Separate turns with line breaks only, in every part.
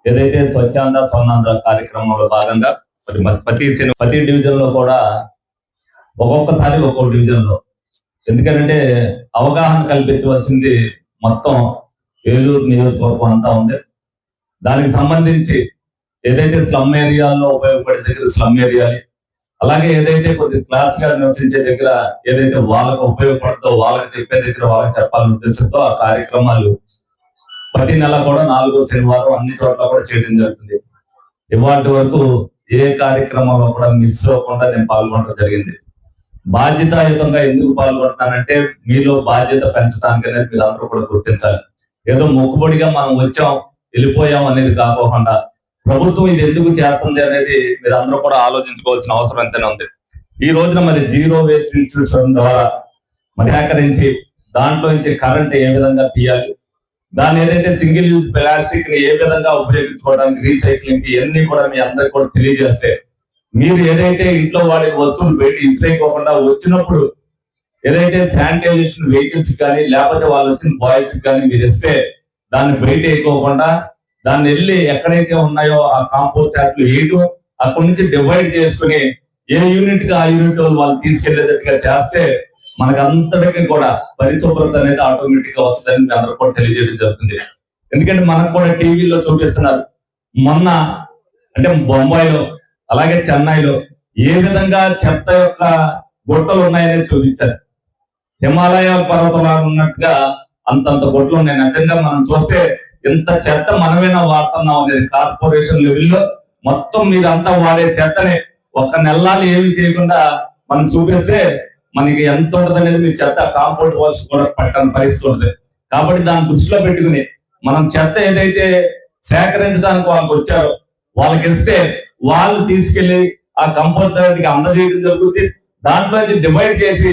ఏదైతే స్వచ్ఛాంధ్ర స్వర్ణాంధ్ర కార్యక్రమంలో భాగంగా ప్రతి డివిజన్ లో కూడా ఒక్కొక్కసారి ఒక్కొక్క డివిజన్ లో, ఎందుకంటే అవగాహన కల్పించవలసింది మొత్తం ఏలూరు నియోజకవర్గం అంతా ఉంది. దానికి సంబంధించి ఏదైతే స్లమ్ ఏరియాల్లో ఉపయోగపడే దగ్గర స్లమ్ ఏరియాలు, అలాగే ఏదైతే కొద్ది క్లాస్ గా నివసించే దగ్గర ఏదైతే వాళ్ళకు ఉపయోగపడుతుందో వాళ్ళకి చెప్పే దగ్గర వాళ్ళకి చెప్పాలని ఉద్దేశంతో ఆ కార్యక్రమాలు ప్రతి నెల కూడా 4వ శనివారం అన్ని చోట్ల కూడా చేయడం జరుగుతుంది. ఇవాటి వరకు ఏ కార్యక్రమంలో కూడా మిస్ అవ్వకుండా నేను పాల్గొనడం జరిగింది. బాధ్యతాయుతంగా ఎందుకు పాల్గొంటున్నానంటే మీలో బాధ్యత పెంచడానికి అనేది మీరు అందరూ కూడా గుర్తించాలి. ఏదో మొక్కుబడిగా మనం వచ్చాం వెళ్ళిపోయాం అనేది కాకుండా ప్రభుత్వం ఇది ఎందుకు చేస్తుంది అనేది మీరు అందరూ కూడా ఆలోచించుకోవాల్సిన అవసరం ఎంతైనా ఉంది. ఈ రోజున మరి జీరో వేస్ట్ ఇన్స్టిట్యూషన్ ద్వారా మరి సేకరించి దాంట్లో నుంచి కరెంట్ ఏ విధంగా తీయాలి, దాన్ని ఏదైతే సింగిల్ యూజ్ ప్లాస్టిక్ ని ఏ విధంగా ఉపయోగించుకోవడానికి, రీసైక్లింగ్ కి ఇవన్నీ కూడా మీ అందరికి కూడా తెలియజేస్తే మీరు ఏదైతే ఇంట్లో వాడే వస్తువులు బయట ఇసేయకోకుండా వచ్చినప్పుడు ఏదైతే శానిటైజేషన్ వెహికల్స్ కానీ లేకపోతే వాళ్ళు వచ్చిన బాయ్స్ కానీ మీరు ఇస్తే దాన్ని బయట వేయకోకుండా దాన్ని వెళ్ళి ఎక్కడైతే ఉన్నాయో ఆ కాంపోస్ట్ యాప్లు వేయటం, అక్కడి నుంచి డివైడ్ చేసుకుని ఏ యూనిట్ కి ఆ యూనిట్ వాళ్ళు తీసుకెళ్లేటట్టుగా చేస్తే మనకు అంతటికీ కూడా పరిశుభ్రత అనేది ఆటోమేటిక్ గా వస్తుందని మీ అందరూ కూడా తెలియజేయడం జరుగుతుంది. ఎందుకంటే మనకు కూడా టీవీలో చూపిస్తున్నారు. మొన్న అంటే బొంబాయిలో అలాగే చెన్నైలో ఏ విధంగా చెత్త యొక్క గుట్టలు ఉన్నాయనేది చూపించారు. హిమాలయ పర్వతాలు ఉన్నట్టుగా అంతంత గుట్టలు ఉన్నాయి. నిజంగా మనం చూస్తే ఇంత చెత్త మనమేనా వాడుతున్నాం అనేది కార్పొరేషన్ లెవెల్లో మొత్తం మీరంతా వాడే చెత్తని ఒక నెలలు ఏమి చేయకుండా మనం చూపిస్తే మనకి ఎంత ఉంటుంది అనేది మీ చెత్త కాంపౌండ్ వాల్స్ కూడా పట్టని పరిస్థితి ఉంటుంది. కాబట్టి దాన్ని దృష్టిలో పెట్టుకుని మనం చెత్త ఏదైతే సేకరించడానికి వాళ్ళకి వచ్చారో వాళ్ళకి ఇస్తే వాళ్ళు తీసుకెళ్లి ఆ కంపోస్ట్ కి అందజేయడం జరుగుతుంది. దాంట్లో డివైడ్ చేసి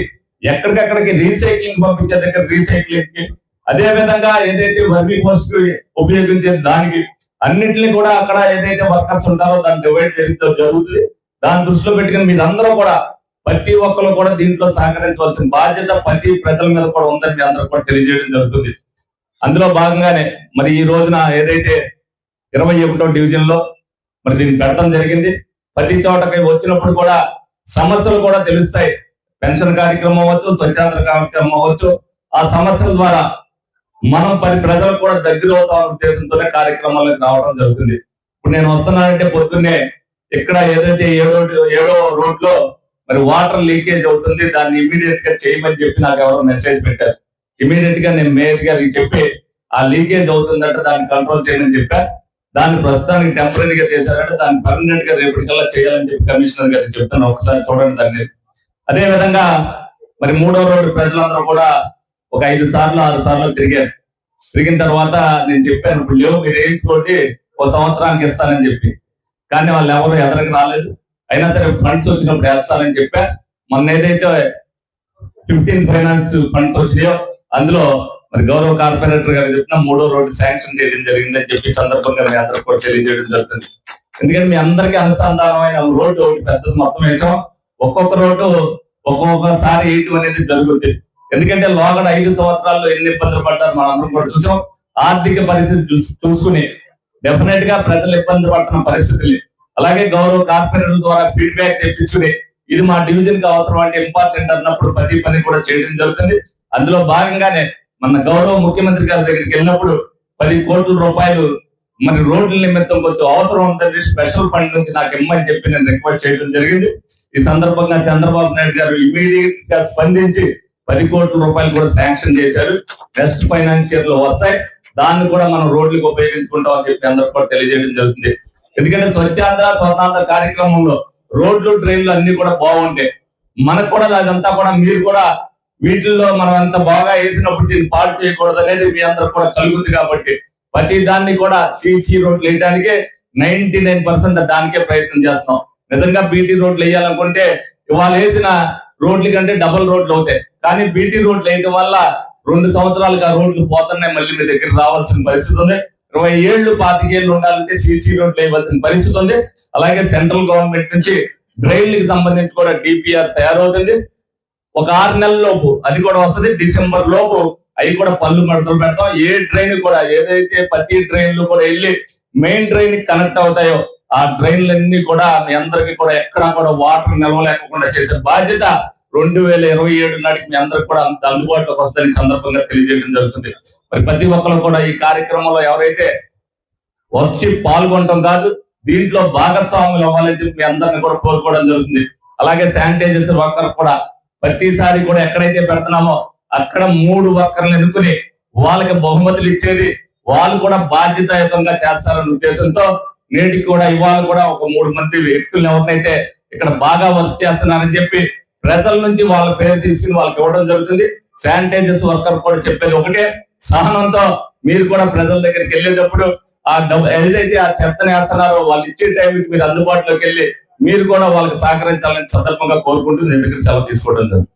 ఎక్కడికక్కడికి రీసైక్లింగ్ పంపించే దగ్గర రీసైక్లింగ్ కి, అదే విధంగా ఏదైతే వర్మీ పోస్ట్ ఉపయోగించే దానికి అన్నింటినీ కూడా అక్కడ ఏదైతే వర్కర్స్ ఉంటారో దాన్ని డివైడ్ చేయడం జరుగుతుంది. దాన్ని దృష్టిలో పెట్టుకుని మీరందరూ కూడా ప్రతి ఒక్కరు కూడా దీంట్లో సహకరించవలసిన బాధ్యత ప్రతి ప్రజల మీద కూడా ఉందని మీ అందరూ కూడా తెలియజేయడం జరుగుతుంది. అందులో భాగంగానే మరి ఈ రోజున ఏదైతే 21వ డివిజన్ లో మరి దీన్ని పెట్టడం జరిగింది. ప్రతి చోటకి వచ్చినప్పుడు కూడా సమస్యలు కూడా తెలుస్తాయి. పెన్షన్ కార్యక్రమం అవ్వచ్చు, స్వచ్ఛాంధ్ర కార్యక్రమం అవ్వచ్చు, ఆ సమస్యల ద్వారా మనం ప్రజలకు కూడా దగ్గర అవుతాం ఉద్దేశంతోనే కార్యక్రమాలకు రావడం జరుగుతుంది. ఇప్పుడు నేను వస్తున్నానంటే పొద్దున్నే ఇక్కడ ఏదైతే ఏడో రోడ్ లో మరి వాటర్ లీకేజ్ అవుతుంది, దాన్ని ఇమీడియట్ గా చేయమని చెప్పి నాకు ఎవరో మెసేజ్ పెట్టారు. ఇమీడియట్ గా నేను మేయర్ గారికి చెప్పి ఆ లీకేజ్ అవుతుందంటే దాన్ని కంట్రోల్ చేయమని చెప్పా. దాన్ని ప్రస్తుతానికి టెంపరీగా చేశారంటే దాన్ని పర్మనెంట్ గా రేపటికల్లా చేయాలని చెప్పి కమిషనర్ గారికి చెప్తాను. ఒకసారి చూడండి దాన్ని. అదే విధంగా మరి 3వ రోడ్డు ప్రజలందరూ కూడా ఒక 5 సార్లు 6 సార్లు తిరిగారు. తిరిగిన తర్వాత నేను చెప్పాను, ఇప్పుడు లేవు మీరు వేయించుకోండి 1 సంవత్సరానికి ఇస్తానని చెప్పి. కానీ వాళ్ళు ఎవరు ఎదరికి రాలేదు. అయినా సరే ఫండ్స్ వచ్చినప్పుడు వేస్తానని చెప్పా. మొన్న ఏదైతే 15 ఫైనాన్స్ ఫండ్స్ వచ్చినాయో అందులో మరి గౌరవ కార్పొరేటర్ గారు చెప్పిన 3వ రోడ్డు శాంక్షన్ చేయడం జరిగిందని చెప్పి సందర్భంగా మీ అందరూ కూడా తెలియజేయడం జరుగుతుంది. ఎందుకంటే మీ అందరికీ అనుసంధానమైన రోడ్డు ఒకటి పెద్దది మొత్తం వేసాం. ఒక్కొక్క రోడ్డు ఒక్కొక్కసారి వేయటం అనేది జరుగుతుంది. ఎందుకంటే లోగడ 5 సంవత్సరాల్లో ఎన్ని ఇబ్బందులు పడ్డారు మనం అందరం కూడా చూసాం. ఆర్థిక పరిస్థితి చూసుకుని డెఫినెట్ గా ప్రజలు ఇబ్బంది పడుతున్న పరిస్థితులు, అలాగే గౌరవ కార్పొరేటర్ ద్వారా ఫీడ్బ్యాక్ తెప్పించుకుని ఇది మా డివిజన్ కి అవసరం అంటే ఇంపార్టెంట్ అన్నప్పుడు ప్రతి పని కూడా చేయడం జరుగుతుంది. అందులో భాగంగానే మన గౌరవ ముఖ్యమంత్రి గారి దగ్గరికి వెళ్ళినప్పుడు 10 కోట్ల రూపాయలు మరి రోడ్ల నిమిత్తం కొంచెం అవసరం ఉందని స్పెషల్ ఫండ్ నుంచి నాకు ఇమ్మని చెప్పి నేను రిక్వెస్ట్ చేయడం జరిగింది. ఈ సందర్భంగా చంద్రబాబు నాయుడు గారు ఇమీడియట్ గా స్పందించి 10 కోట్ల రూపాయలు కూడా శాంక్షన్ చేశారు. నెక్స్ట్ ఫైనాన్షియర్ లో వస్తాయి. దాన్ని కూడా మనం రోడ్లకు ఉపయోగించుకుంటాం అని చెప్పి అందరూ కూడా తెలియజేయడం జరుగుతుంది. ఎందుకంటే స్వచ్ఛాంధ్ర స్వర్ణాంధ్ర కార్యక్రమంలో రోడ్లు డ్రైన్లు అన్ని కూడా బాగుంటాయి. మనకు కూడా అదంతా కూడా మీరు కూడా వీటిల్లో మనం అంత బాగా వేసినప్పుడు దీన్ని పాటు చేయకూడదు అనేది మీ అందరూ కూడా కలుగుతుంది. కాబట్టి ప్రతి దాన్ని కూడా సిసి రోడ్లు వేయడానికే 99% దానికే ప్రయత్నం చేస్తాం. నిజంగా బీటీ రోడ్లు వేయాలనుకుంటే ఇవాళ వేసిన రోడ్ల కంటే డబుల్ రోడ్లు అవుతాయి. కానీ బీటీ రోడ్లు వేయడం వల్ల 2 సంవత్సరాలుగా రోడ్లు పోతున్నాయి, మళ్ళీ మీ దగ్గర రావాల్సిన పరిస్థితి ఉంది. 20 ఏళ్ళు 25 ఏళ్ళు ఉండాలంటే సిసి రోడ్లు వేయవలసిన పరిస్థితి ఉంది. అలాగే సెంట్రల్ గవర్నమెంట్ నుంచి డ్రైన్లకు సంబంధించి కూడా డిపిఆర్ తయారవుతుంది. ఒక 6 నెలల లోపు అది కూడా వస్తుంది. డిసెంబర్ లోపు అవి కూడా పళ్ళు మడతలు పెడతాం. ఏ ట్రైన్ కూడా ఏదైతే ప్రతి ట్రైన్లు కూడా వెళ్ళి మెయిన్ డ్రైన్ కనెక్ట్ అవుతాయో ఆ డ్రైన్లన్నీ కూడా మీ అందరికీ కూడా ఎక్కడా కూడా వాటర్ నిలవలేకుండా చేసే బాధ్యత 2027 నాటికి మీ అందరికి కూడా అంత అందుబాటులోకి వస్తుందని సందర్భంగా తెలియజేయడం జరుగుతుంది. మరి ప్రతి ఒక్కరు కూడా ఈ కార్యక్రమంలో ఎవరైతే వచ్చి పాల్గొనడం కాదు, దీంట్లో భాగస్వాములు అవ్వాలని చెప్పి మీ అందరిని కూడా కోరుకోవడం జరుగుతుంది. అలాగే శానిటైజర్స్ వర్కర్ కూడా ప్రతిసారి కూడా ఎక్కడైతే పెడుతున్నామో అక్కడ 3 వర్కర్లు ఎన్నుకుని వాళ్ళకి బహుమతులు ఇచ్చేది, వాళ్ళు కూడా బాధ్యతాయుతంగా చేస్తారన్న ఉద్దేశంతో నేటికి కూడా ఇవాళ కూడా ఒక 3 మంది వ్యక్తులను ఎవరినైతే ఇక్కడ బాగా వర్క్ చేస్తున్నారని చెప్పి ప్రజల నుంచి వాళ్ళ పేరు తీసుకుని వాళ్ళకి ఇవ్వడం జరుగుతుంది. శానిటైజర్స్ వర్కర్ కూడా చెప్పేది ఒకటే, సహనంతో మీరు కూడా ప్రజల దగ్గరికి వెళ్ళేటప్పుడు ఆ ఏదైతే ఆ చెత్తని వేస్తున్నారో వాళ్ళు ఇచ్చే టైంకి మీరు అందుబాటులోకి వెళ్ళి మీరు కూడా వాళ్ళకి సహకరించాలని సందర్భంగా కోరుకుంటూ నేను దగ్గర సెలవు తీసుకోవడం జరుగుతుంది.